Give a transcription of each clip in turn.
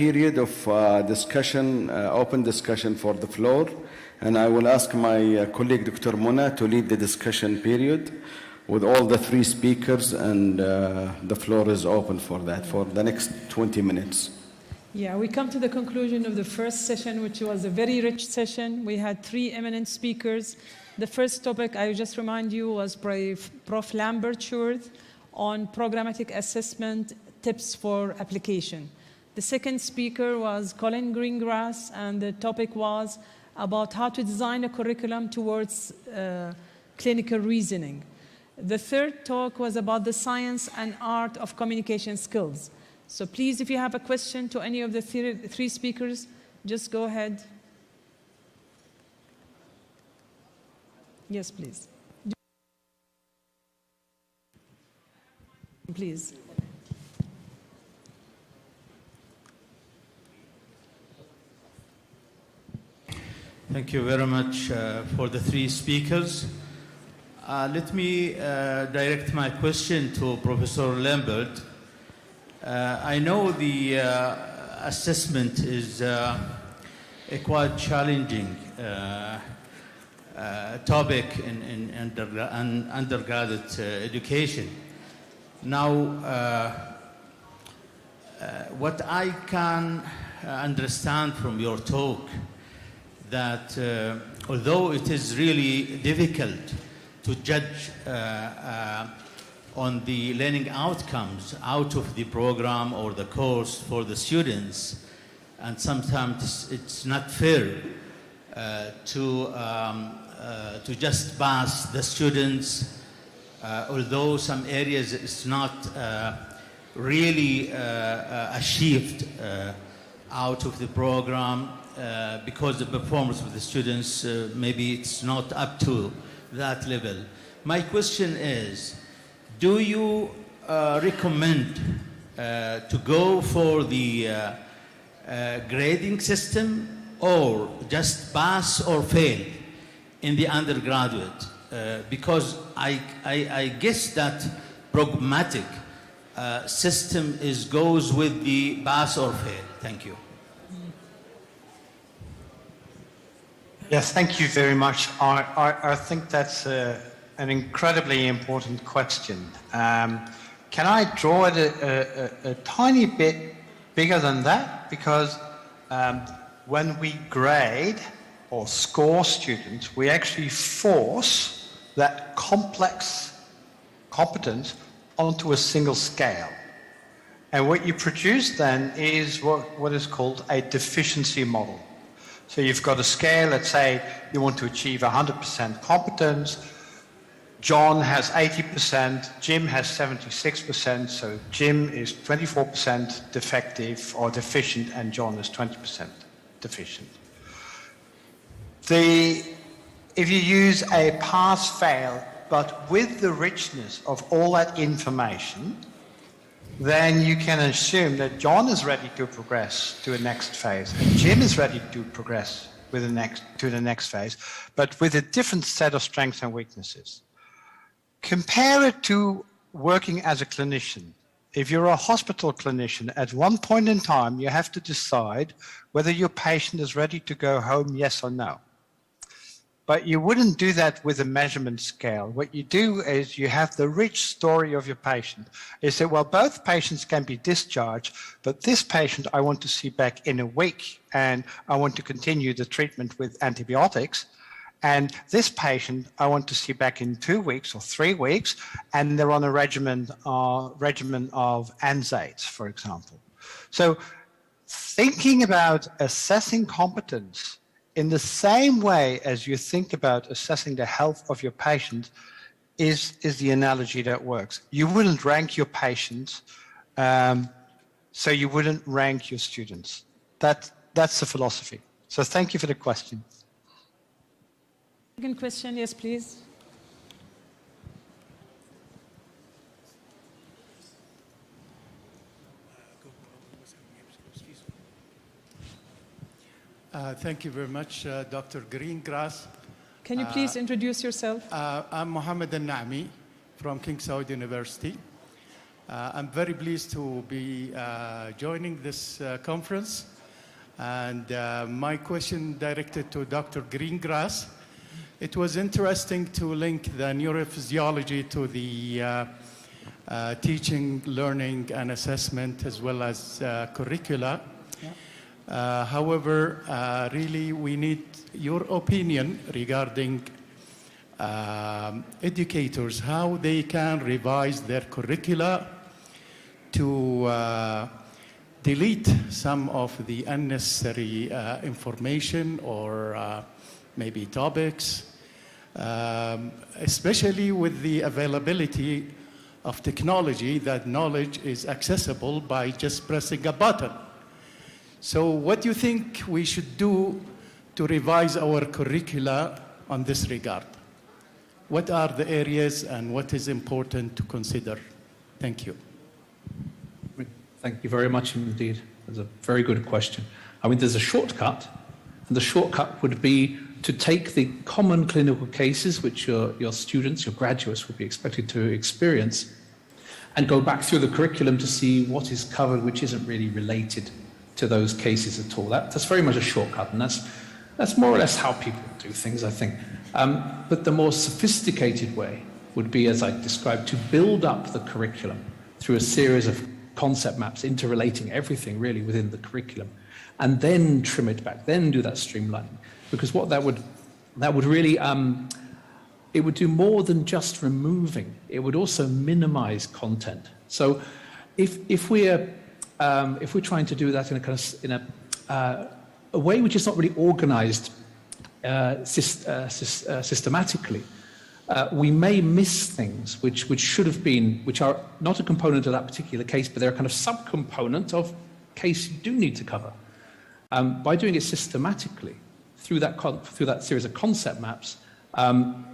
period of discussion, open discussion for the floor, and I will ask my colleague Dr. Mona to lead the discussion period with all the three speakers, and the floor is open for that for the next 20 minutes. Yeah, we come to the conclusion of the first session, which was a very rich session. We had three eminent speakers. The first topic, I just remind you, was Prof. Lambert Schurth on programmatic assessment tips for application. The second speaker was Colin Greengrass, and the topic was about how to design a curriculum towards clinical reasoning. The third talk was about the science and art of communication skills. So please, if you have a question to any of the three speakers, just go ahead. Yes, please. Please. Thank you very much for the three speakers. Let me direct my question to Professor Lambert. I know the assessment is a quite challenging topic in undergraduate education. Now, what I can understand from your talk, that although it is really difficult to judge on the learning outcomes out of the program or the course for the students, and sometimes it's not fair to just pass the students, although some areas it's not really achieved out of the program because the performance of the students maybe it's not up to that level. My question is, do you recommend to go for the grading system, or just pass or fail in the undergraduate? Because I guess that pragmatic system goes with the pass or fail. Thank you. Yes, thank you very much. I think that's an incredibly important question. Can I draw it a tiny bit bigger than that? Because when we grade or score students, we actually force that complex competence onto a single scale. And what you produce then is what is called a deficiency model. So you've got a scale, let's say you want to achieve 100% competence. John has 80%, Jim has 76%, so Jim is 24% defective or deficient, and John is 20% deficient. If you use a pass-fail, but with the richness of all that information, then you can assume that John is ready to progress to a next phase, and Jim is ready to progress to the next phase, but with a different set of strengths and weaknesses. Compare it to working as a clinician. If you're a hospital clinician, at one point in time, you have to decide whether your patient is ready to go home, yes or no. But you wouldn't do that with a measurement scale. What you do is you have the rich story of your patient. You say, well, both patients can be discharged, but this patient I want to see back in a week, and I want to continue the treatment with antibiotics. And this patient I want to see back in 2 weeks or 3 weeks, and they're on a regimen of NSAIDs, for example. So thinking about assessing competence in the same way as you think about assessing the health of your patient is the analogy that works. You wouldn't rank your patients, so you wouldn't rank your students. That's the philosophy. So thank you for the question. Second question, yes, please. Thank you very much, Dr. Greengrass. Can you please introduce yourself? I'm Mohammed Al-Na'mi from King Saud University. I'm very pleased to be joining this conference. And my question directed to Dr. Greengrass. It was interesting to link the neurophysiology to the teaching, learning, and assessment, as well as curricula. However, really, we need your opinion regarding educators, how they can revise their curricula to delete some of the unnecessary information or maybe topics, especially with the availability of technology, that knowledge is accessible by just pressing a button. So what do you think we should do to revise our curricula on this regard? What are the areas and what is important to consider? Thank you. Thank you very much indeed. That's a very good question. I mean, there's a shortcut, and the shortcut would be to take the common clinical cases which your students, your graduates would be expected to experience, and go back through the curriculum to see what is covered which isn't really related to those cases at all. That's very much a shortcut, and that's more or less how people do things, I think. But the more sophisticated way would be, as I described, to build up the curriculum through a series of concept maps, interrelating everything really within the curriculum, and then trim it back, then do that streamlining. Because what that would really, it would do more than just removing. It would also minimize content. So if we're trying to do that in a kind of a way which is not really organized systematically, we may miss things which should have been, which are not a component of that particular case, but they're a kind of subcomponent of case you do need to cover. By doing it systematically through that series of concept maps,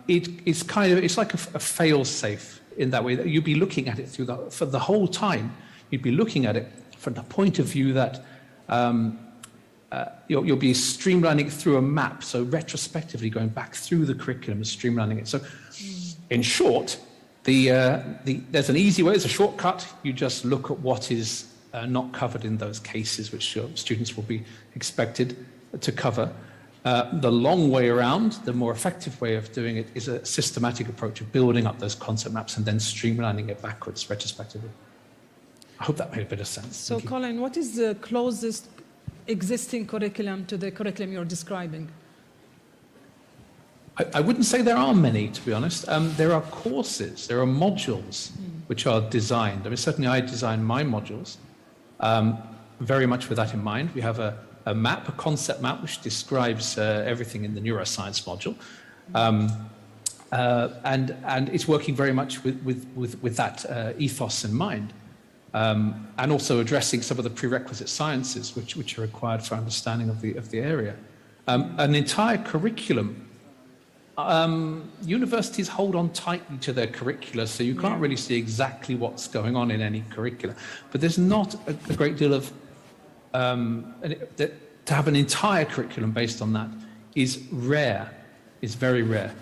it's like a fail-safe in that way, that you'd be looking at it for the whole time. You'd be looking at it from the point of view that you'll be streamlining it through a map, so retrospectively going back through the curriculum and streamlining it. So in short, there's an easy way, there's a shortcut. You just look at what is not covered in those cases which your students will be expected to cover. The long way around, the more effective way of doing it, is a systematic approach of building up those concept maps and then streamlining it backwards retrospectively. I hope that made a bit of sense. So, Colin, what is the closest existing curriculum to the curriculum you're describing? I wouldn't say there are many, to be honest. There are courses, there are modules which are designed. I mean, certainly I design my modules very much with that in mind. We have a map, a concept map, which describes everything in the neuroscience module. And it's working very much with that ethos in mind. And also addressing some of the prerequisite sciences which are required for understanding of the area. An entire curriculum. Universities hold on tightly to their curricula, so you can't really see exactly what's going on in any curricula. But there's not a great deal of to have an entire curriculum based on that is rare, is very rare.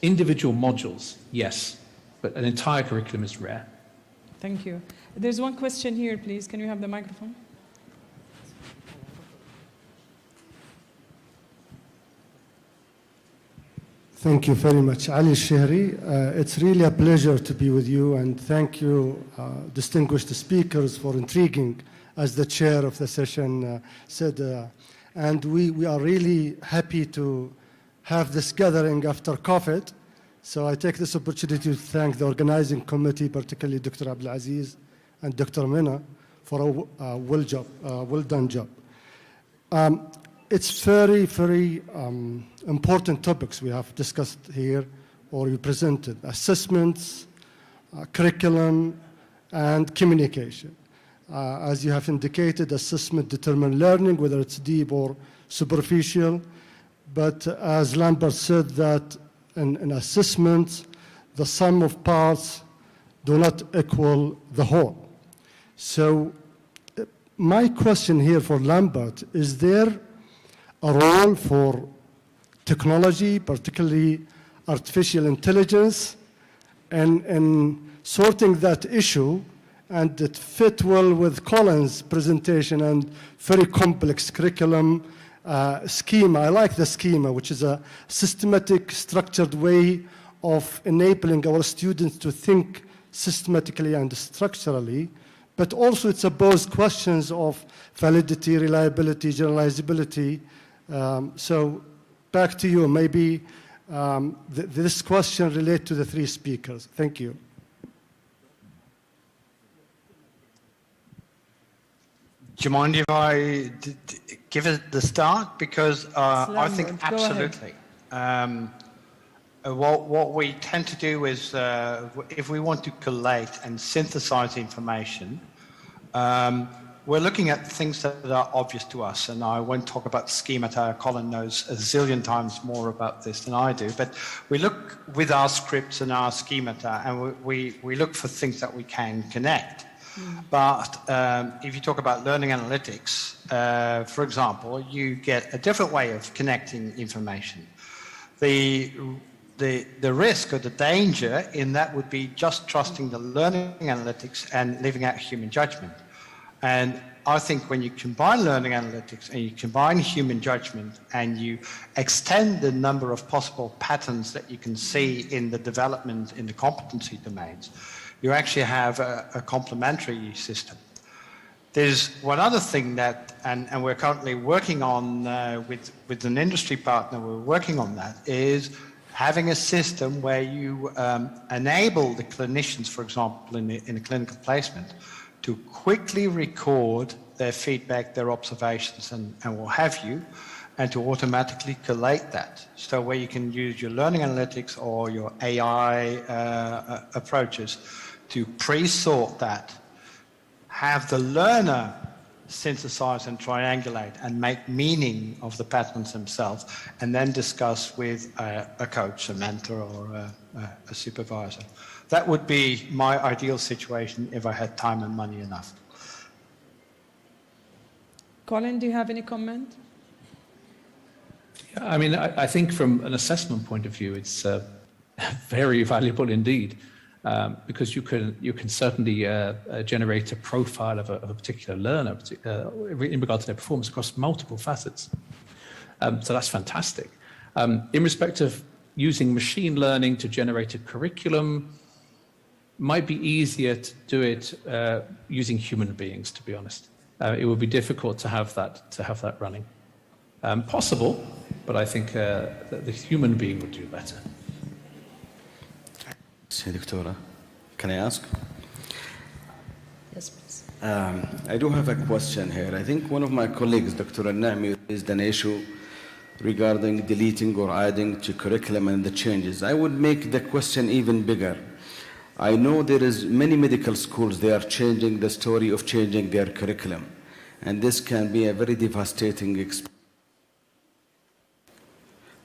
Individual modules, yes, but an entire curriculum is rare. Thank you. There's one question here, please. Can you have the microphone? Thank you very much, Ali Shehri. It's really a pleasure to be with you, and thank you, distinguished speakers, for intriguing, as the chair of the session said. And we are really happy to have this gathering after COVID. So I take this opportunity to thank the organizing committee, particularly Dr. Abdulaziz and Dr. Mina, for a well done job. It's very, very important topics we have discussed here, or you presented: assessments, curriculum, and communication. As you have indicated, assessment determines learning, whether it's deep or superficial. But as Lambert said, that in assessment, the sum of parts do not equal the whole. So my question here for Lambert, is there a role for technology, particularly artificial intelligence, and sorting that issue and it fit well with Colin's presentation and very complex curriculum schema. I like the schema, which is a systematic, structured way of enabling our students to think systematically and structurally, but also it's posed questions of validity, reliability, generalizability. So back to you. Maybe this question relates to the three speakers. Thank you. Do you mind if I give it the start? Because I think Lambert, go ahead. absolutely. What we tend to do is, if we want to collate and synthesize information, we're looking at things that are obvious to us. And I won't talk about schemata. Colin knows a zillion times more about this than I do. But we look with our scripts and our schemata, and we look for things that we can connect. But if you talk about learning analytics, for example, you get a different way of connecting information. The risk or the danger in that would be just trusting the learning analytics and leaving out human judgment. And I think when you combine learning analytics and you combine human judgment and you extend the number of possible patterns that you can see in the development in the competency domains, you actually have a complementary system. There's one other thing that, and we're currently working on with an industry partner, we're working on that, is having a system where you enable the clinicians, for example, in a clinical placement, to quickly record their feedback, their observations, and what have you, and to automatically collate that. So where you can use your learning analytics or your AI approaches to pre-sort that, have the learner synthesize and triangulate and make meaning of the patterns themselves, and then discuss with a coach, a mentor, or a supervisor. That would be my ideal situation if I had time and money enough. Colin, do you have any comment? I mean, I think from an assessment point of view, it's very valuable indeed, because you can certainly generate a profile of a particular learner in regard to their performance across multiple facets. So that's fantastic. In respect of using machine learning to generate a curriculum, might be easier to do it using human beings, to be honest. It would be difficult to have that running. Possible, but I think the human being would do better. Doctora, can I ask? Yes, please. I do have a question here. I think one of my colleagues, Dr. Al-Na'mi, raised an issue regarding deleting or adding to curriculum and the changes. I would make the question even bigger. I know there is many medical schools, they are changing the story of changing their curriculum. And this can be a very devastating experience.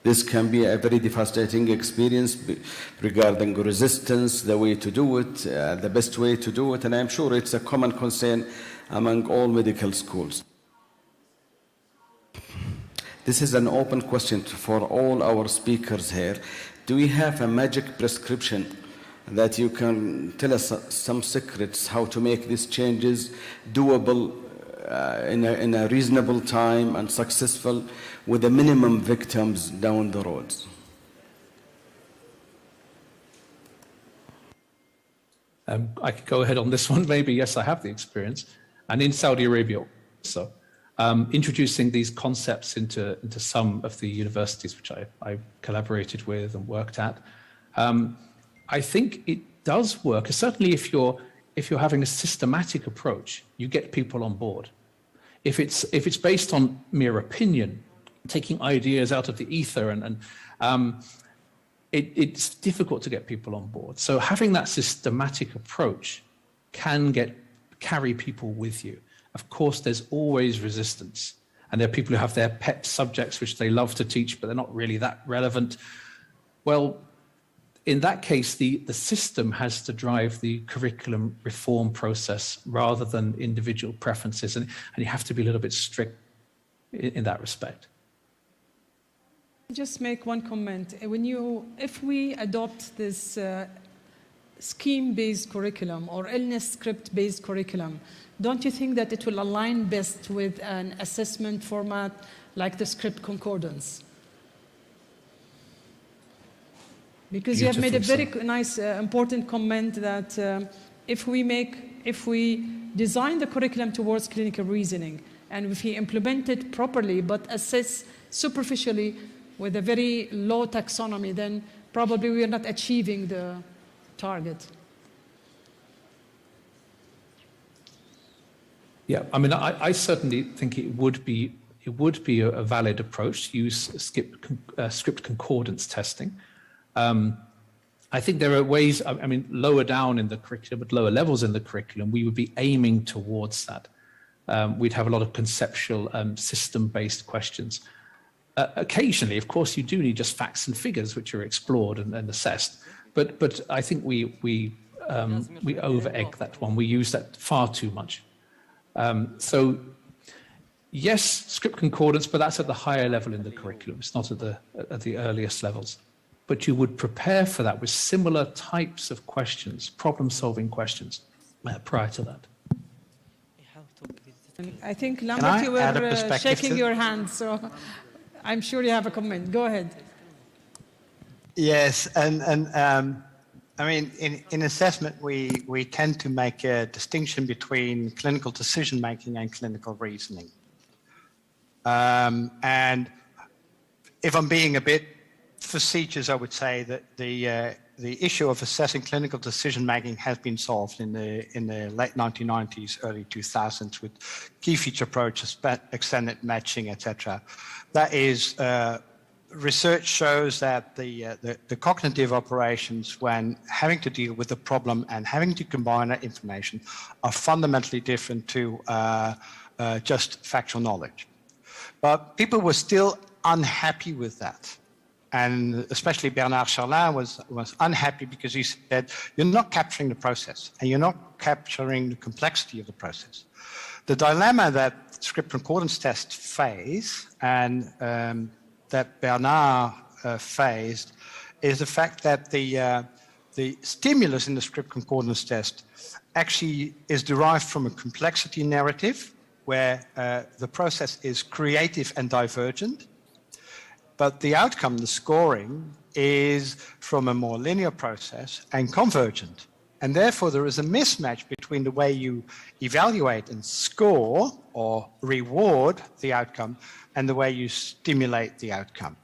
This can be a very devastating experience regarding resistance, the way to do it, the best way to do it, and I'm sure it's a common concern among all medical schools. This is an open question for all our speakers here. Do we have a magic prescription that you can tell us some secrets how to make these changes doable in a reasonable time and successful with the minimum victims down the roads? I could go ahead on this one, maybe. Yes, I have the experience. And in Saudi Arabia also, introducing these concepts into some of the universities which I collaborated with and worked at. I think it does work. Certainly if you're having a systematic approach, you get people on board. If it's based on mere opinion, taking ideas out of the ether, and it's difficult to get people on board. So having that systematic approach can carry people with you. Of course, there's always resistance, and there are people who have their pet subjects which they love to teach, but they're not really that relevant. Well, in that case, the system has to drive the curriculum reform process rather than individual preferences, and you have to be a little bit strict in that respect. Just make one comment. If we adopt this scheme-based curriculum or illness script-based curriculum, don't you think that it will align best with an assessment format like the script concordance? Because you have made a very nice, important comment that if we design the curriculum towards clinical reasoning, and if we implement it properly but assess superficially with a very low taxonomy, then probably we are not achieving the target. Yeah, I mean, I certainly think it would be a valid approach to use script concordance testing. I think there are ways, I mean, lower down in the curriculum, at lower levels in the curriculum, we would be aiming towards that. We'd have a lot of conceptual system-based questions. Occasionally, of course, you do need just facts and figures which are explored and assessed. But I think we over-egg that one. We use that far too much. So yes, script concordance, but that's at the higher level in the curriculum. It's not at the earliest levels. But you would prepare for that with similar types of questions, problem-solving questions, prior to that. I think, Lambert, you were shaking your hand, so I'm sure you have a comment. Go ahead. Yes, and I mean, in assessment, we tend to make a distinction between clinical decision-making and clinical reasoning. And if I'm being a bit facetious, I would say that the issue of assessing clinical decision-making has been solved in the late 1990s, early 2000s with key feature approaches, extended matching, etc. That is, research shows that the cognitive operations when having to deal with the problem and having to combine that information are fundamentally different to just factual knowledge. But people were still unhappy with that. And especially Bernard Charlin was unhappy because he said, you're not capturing the process and you're not capturing the complexity of the process. The dilemma that script concordance test face and that Bernard faced is the fact that the stimulus in the script concordance test actually is derived from a complexity narrative where the process is creative and divergent. But the outcome, the scoring, is from a more linear process and convergent. And therefore, there is a mismatch between the way you evaluate and score or reward the outcome and the way you stimulate the outcome.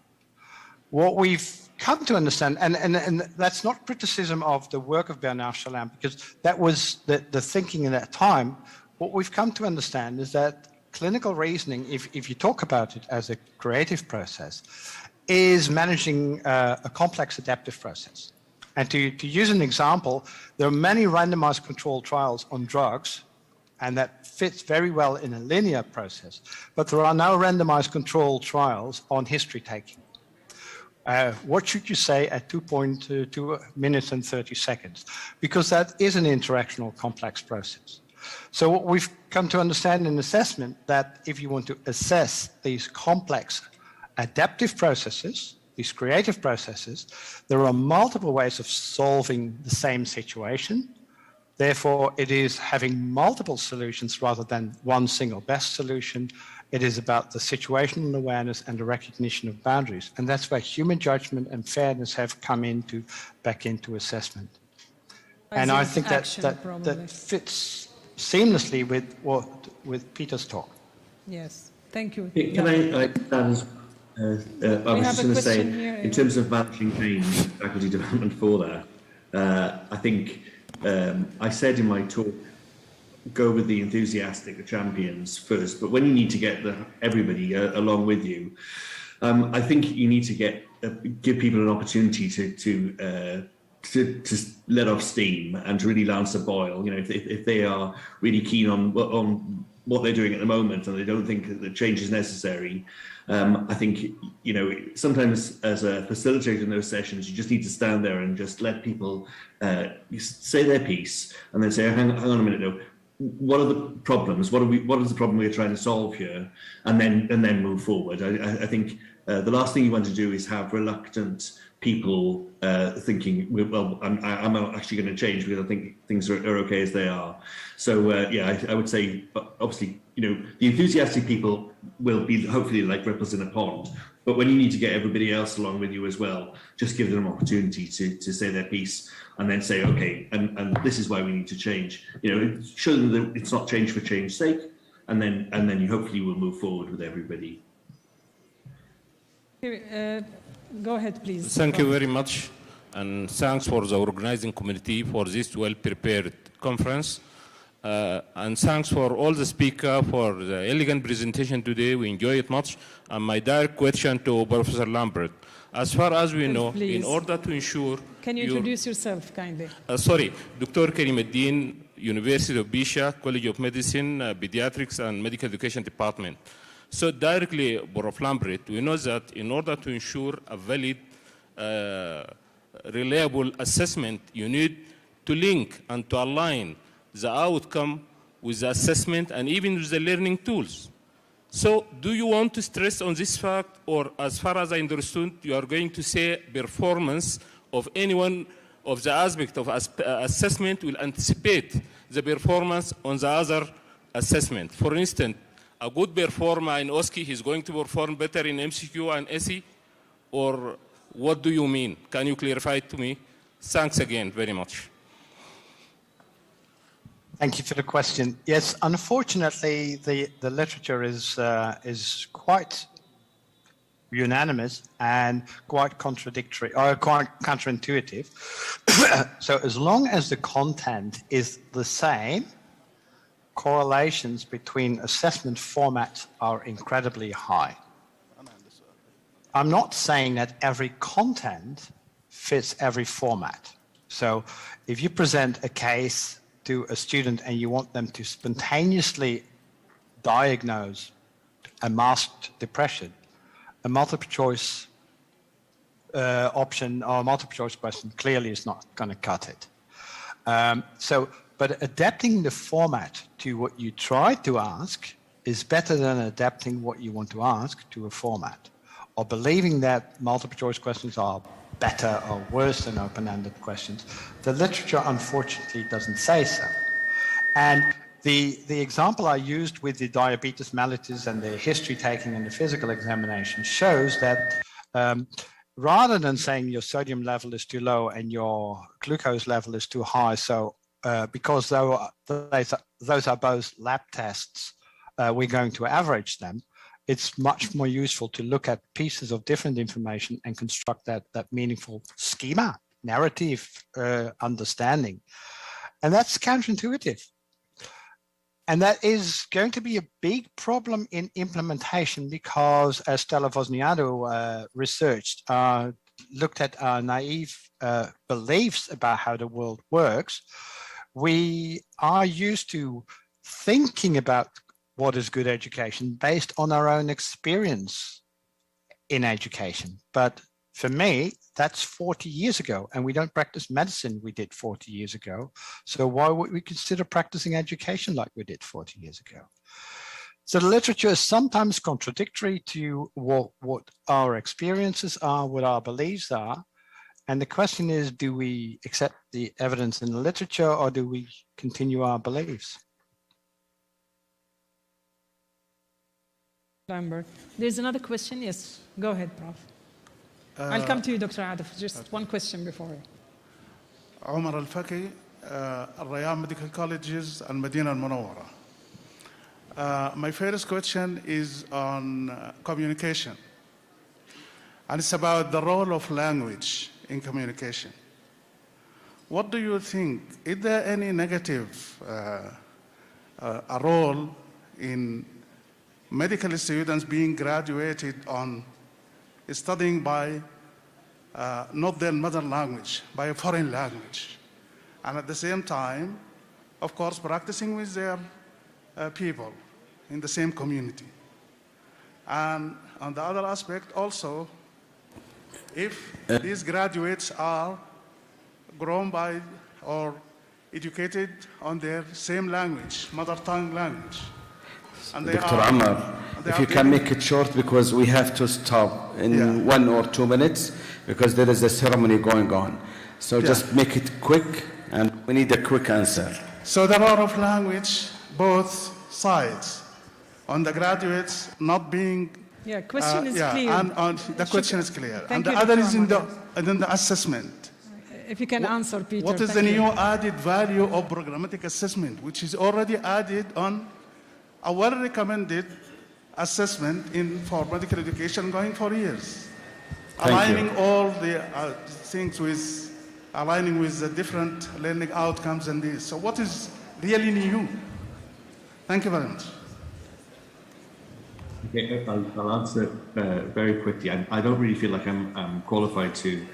What we've come to understand, and that's not criticism of the work of Bernard Charlin, because that was the thinking in that time. What we've come to understand is that clinical reasoning, if you talk about it as a creative process, is managing a complex adaptive process. And to use an example, there are many randomized controlled trials on drugs, and that fits very well in a linear process. But there are now randomized controlled trials on history taking. What should you say at 2.2 minutes and 30 seconds? Because that is an interactional complex process. So what we've come to understand in assessment, that if you want to assess these complex adaptive processes, these creative processes, there are multiple ways of solving the same situation. Therefore, it is having multiple solutions rather than one single best solution. It is about the situational awareness and the recognition of boundaries. And that's where human judgment and fairness have come back into assessment. And I think that fits seamlessly with Peter's talk. Yes, thank you. Can I I was just going to say, in terms of managing change, faculty development for that, I think I said in my talk, go with the enthusiastic, the champions first, but when you need to get everybody along with you, I think you need to give people an opportunity to let off steam and to really lance a boil. You know, if they are really keen on what they're doing at the moment and they don't think that the change is necessary, I think, you know, sometimes as a facilitator in those sessions, you just need to stand there and just let people say their piece and then say, hang on a minute, no, what are the problems? What is the problem we're trying to solve here? And then move forward. I think the last thing you want to do is have reluctant people thinking, well, I'm not actually going to change because I think things are okay as they are. So yeah, I would say, obviously, the enthusiastic people will be hopefully like ripples in a pond. But when you need to get everybody else along with you as well, just give them an opportunity to say their piece and then say, okay, and this is why we need to change. Show them that it's not change for change's sake, and then you hopefully will move forward with everybody. Go ahead, please. Thank you very much, and thanks for the organizing committee for this well-prepared conference. And thanks for all the speakers for the elegant presentation today. We enjoy it much. And my direct question to Professor Lambert. As far as we know, please, in order to ensure... Can you introduce yourself, kindly? Sorry, Dr. Karim Eddin, University of Bisha, College of Medicine, Pediatrics and Medical Education Department. So directly, Prof. Lambert, we know that in order to ensure a valid, reliable assessment, you need to link and to align the outcome with the assessment and even with the learning tools. So do you want to stress on this fact, or as far as I understood, you are going to say performance of any one of the aspect of assessment will anticipate the performance on the other assessment? For instance, a good performer in OSCE is going to perform better in MCQ and SE, or what do you mean? Can you clarify it to me? Thanks again very much. Thank you for the question. Yes, unfortunately, the literature is quite unanimous and quite contradictory or quite counterintuitive. So as long as the content is the same, correlations between assessment formats are incredibly high. I'm not saying that every content fits every format. So if you present a case to a student and you want them to spontaneously diagnose a masked depression, a multiple choice option or a multiple choice question clearly is not going to cut it. But adapting the format to what you try to ask is better than adapting what you want to ask to a format, or believing that multiple choice questions are better or worse than open-ended questions. The literature, unfortunately, doesn't say so. And the example I used with the diabetes mellitus and the history taking and the physical examination shows that rather than saying your sodium level is too low and your glucose level is too high, so because those are both lab tests, we're going to average them. It's much more useful to look at pieces of different information and construct that meaningful schema, narrative, understanding. And that's counterintuitive. And that is going to be a big problem in implementation because, as Stella Vosniado researched, looked at our naive beliefs about how the world works, we are used to thinking about what is good education based on our own experience in education. But for me, that's 40 years ago, and we don't practice medicine we did 40 years ago. So why would we consider practicing education like we did 40 years ago? So the literature is sometimes contradictory to what our experiences are, what our beliefs are. And the question is, do we accept the evidence in the literature or do we continue our beliefs? Lambert. There's another question. Yes, go ahead, Prof. I'll come to you, Dr. Adaf. Just one question before. عمر الفقي, الريان Medical Colleges and Medina al-Munawwara. My first question is on communication. And it's about the role of language in communication. What do you think? Is there any negative a role in medical students being graduated on studying by not their mother language, by a foreign language, and at the same time, of course, practicing with their people in the same community? And on the other aspect also, if these graduates are grown by or educated on their same language, mother tongue language, and they Dr. Ammar, if you can make it short because we have to stop in 1 or 2 minutes. because there is a ceremony going on. So Yeah. just make it quick, and we need a quick answer. So the law of language, both sides, on the graduates not being Yeah, question is yeah, clear. and on the question is clear. Thank And the you, other Dr. is in Ahmad. the assessment. If you can answer, Peter. What is the thank you. new added value of programmatic assessment, which is already added on a well-recommended assessment for medical education going for years? Thank you. Aligning all the things with, aligning with the different learning outcomes and this. So what is really new? Thank you very much. Okay, I'll answer very quickly. I don't really feel like I'm qualified to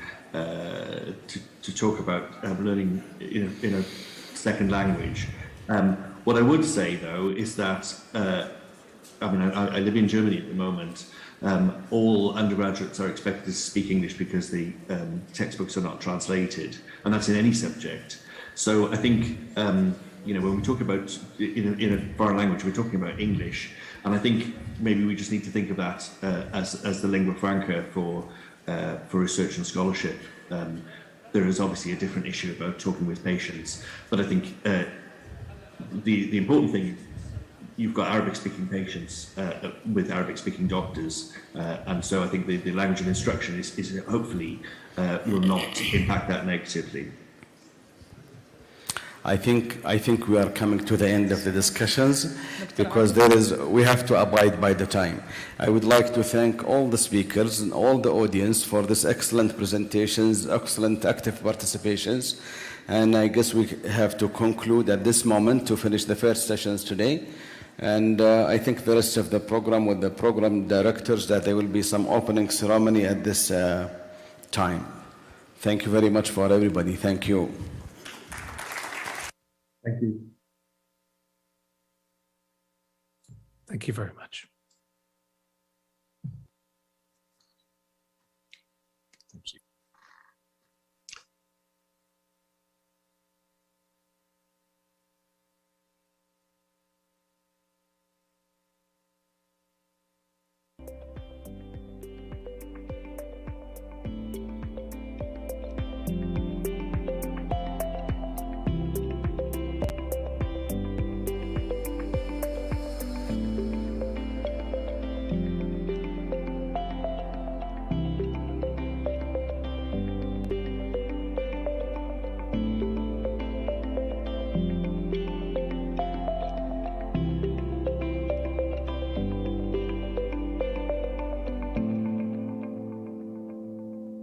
talk about learning in a second language. What I would say, though, is that I live in Germany at the moment. All undergraduates are expected to speak English because the textbooks are not translated, and that's in any subject. So I think when we talk about in a foreign language, we're talking about English, and I think maybe we just need to think of that as the lingua franca for research and scholarship. There is obviously a different issue about talking with patients, but I think the important thing, you've got Arabic-speaking patients with Arabic-speaking doctors, and so I think the language of instruction is hopefully will not impact that negatively. I think we are coming to the end of the discussions because we have to abide by the time. I would like to thank all the speakers and all the audience for this excellent presentations, excellent active participations, and I guess we have to conclude at this moment to finish the first sessions today. And I think the rest of the program with the program directors, that there will be some opening ceremony at this time. Thank you very much for everybody. Thank you. Thank you. Thank you very much.